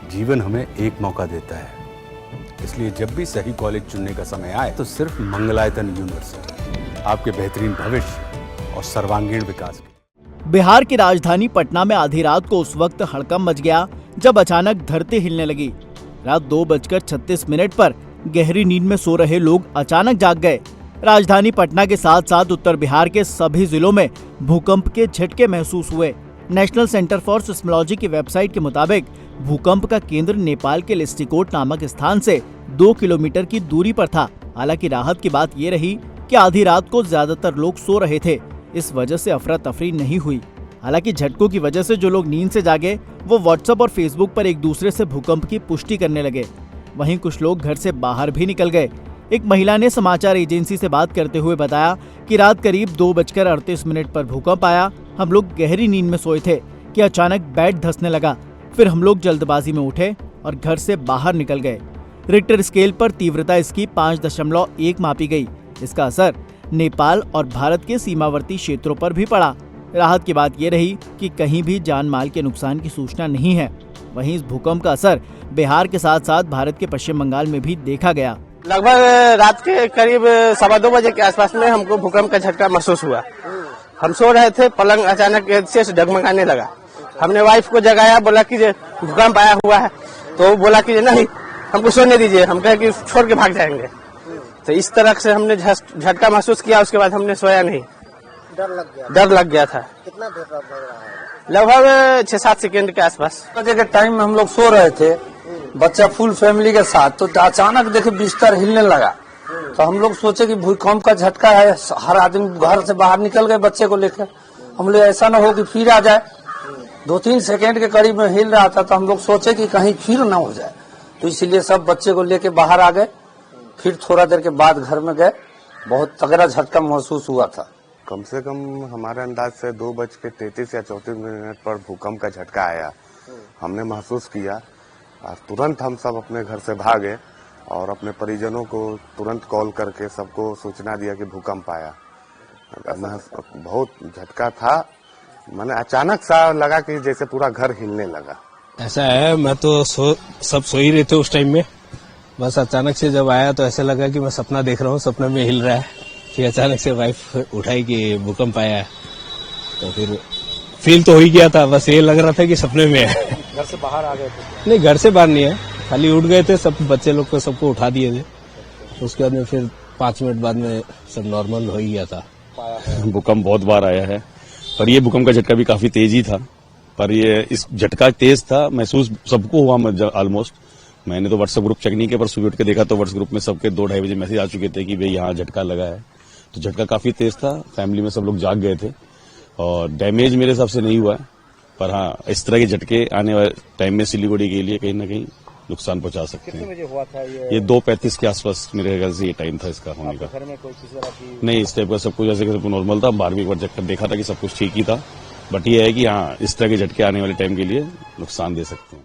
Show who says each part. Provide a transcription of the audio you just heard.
Speaker 1: जीवन हमें एक मौका देता है, इसलिए जब भी सही कॉलेज चुनने का समय आए तो सिर्फ मंगलायतन यूनिवर्सिटी आपके बेहतरीन भविष्य और सर्वांगीण विकास के।
Speaker 2: बिहार की राजधानी पटना में आधी रात को उस वक्त हड़कंप मच गया जब अचानक धरती हिलने लगी। रात 2:36 पर गहरी नींद में सो रहे लोग अचानक जाग गए। राजधानी पटना के साथ साथ उत्तर बिहार के सभी जिलों में भूकंप के झटके महसूस हुए। नेशनल सेंटर फॉर सिस्मोलॉजी की वेबसाइट के मुताबिक भूकंप का केंद्र नेपाल के लिस्टिकोट नामक स्थान से 2 किलोमीटर की दूरी पर था। हालांकि राहत की बात ये रही कि आधी रात को ज्यादातर लोग सो रहे थे, इस वजह से अफरा तफरी नहीं हुई। हालांकि झटकों की वजह से जो लोग नींद से जागे वो व्हाट्सएप और फेसबुक पर एक दूसरे से भूकंप की पुष्टि करने लगे। वहीं कुछ लोग घर से बाहर भी निकल गए। एक महिला ने समाचार एजेंसी से बात करते हुए बताया कि रात करीब 2:38 पर भूकंप आया। हम लोग गहरी नींद में सोए थे कि अचानक बेड धंसने लगा। फिर हम लोग जल्दबाजी में उठे और घर से बाहर निकल गए। रिक्टर स्केल पर तीव्रता इसकी 5.1 मापी गई। इसका असर नेपाल और भारत के सीमावर्ती क्षेत्रों पर भी पड़ा। राहत की बात ये रही कि कहीं भी जान माल के नुकसान की सूचना नहीं है। वहीं इस भूकंप का असर बिहार के साथ साथ भारत के पश्चिम बंगाल में भी देखा गया।
Speaker 3: लगभग रात के करीब 2:15 बजे के आसपास में हमको भूकंप का झटका महसूस हुआ। हम सो रहे थे, पलंग अचानक से डगमगाने लगा। हमने वाइफ को जगाया, बोला कि भूकंप आया हुआ है, तो वो बोला कि नहीं हमको सोने दीजिए। हम कहे कि छोड़ के भाग जाएंगे। तो इस तरह से हमने झटका महसूस किया। उसके बाद हमने सोया नहीं। डर लग गया था।
Speaker 4: कितना देर लग रहा है?
Speaker 3: लगभग 6-7 सेकेंड के आसपास।
Speaker 4: बजे के टाइम में हम लोग सो रहे थे, बच्चा फुल फैमिली के साथ, तो अचानक देखे बिस्तर हिलने लगा। तो हम लोग सोचे कि भूकंप का झटका है। हर आदमी घर से बाहर निकल गए बच्चे को लेकर। हम लोग ऐसा न हो कि फिर आ जाए। 2-3 सेकेंड के करीब में हिल रहा था, तो हम लोग सोचे कि कहीं फिर न हो जाए, तो इसलिए सब बच्चे को लेके बाहर आ गए। फिर थोड़ा देर के बाद घर में गए। बहुत तगड़ा झटका महसूस हुआ था।
Speaker 5: कम से कम हमारे अंदाज से 2:33 या 34 पर भूकंप का झटका आया। हमने महसूस किया और तुरंत हम सब अपने घर से भागे और अपने परिजनों को तुरंत कॉल करके सबको सूचना दिया कि भूकंप आया। बहुत झटका था, मैंने अचानक सा लगा कि जैसे पूरा घर हिलने लगा।
Speaker 6: ऐसा है, मैं तो सब सो ही रहे थे उस टाइम में। बस अचानक से जब आया तो ऐसा लगा कि मैं सपना देख रहा हूँ, सपने में हिल रहा है। फिर अचानक से वाइफ उठाई कि भूकंप आया है, तो फिर फील तो हो ही गया था। बस ये लग रहा था कि सपने में है।
Speaker 4: घर से बाहर आ गए थे?
Speaker 6: नहीं, घर से बाहर नहीं है, खाली उठ गए थे। सब बच्चे लोग को सबको उठा दिए थे। उसके बाद में फिर 5 मिनट बाद में सब नॉर्मल हो ही गया था।
Speaker 7: भूकंप बहुत बार आया है, पर ये भूकंप का झटका भी काफी तेज ही था। पर ये इस झटका तेज था, महसूस सबको हुआ ऑलमोस्ट। मैंने तो व्हाट्सएप ग्रुप चेक नहीं किया, पर सुबह उठ के देखा तो व्हाट्सएप ग्रुप में सबके 2-2:30 बजे मैसेज आ चुके थे कि भाई यहाँ झटका लगा है। तो झटका काफी तेज था, फैमिली में सब लोग जाग गए थे और डैमेज मेरे हिसाब से नहीं हुआ है। पर हाँ, इस तरह के झटके आने वाले टाइम में सिलीगुड़ी के लिए कहीं ना कहीं नुकसान पहुंचा सकते हैं।
Speaker 4: कितने बजे हुआ था ये?
Speaker 7: 2:35 के आसपास मेरे ख्याल से ये टाइम था इसका होने का।
Speaker 4: घर में कोई किसी तरह की?
Speaker 7: नहीं, इस टाइप का सब कुछ ऐसे सब नॉर्मल था। बाहर भी एक बार चेक कर देखा था कि सब कुछ ठीक ही था। बट ये है कि हाँ, इस तरह के झटके आने वाले टाइम के लिए नुकसान दे सकते हैं।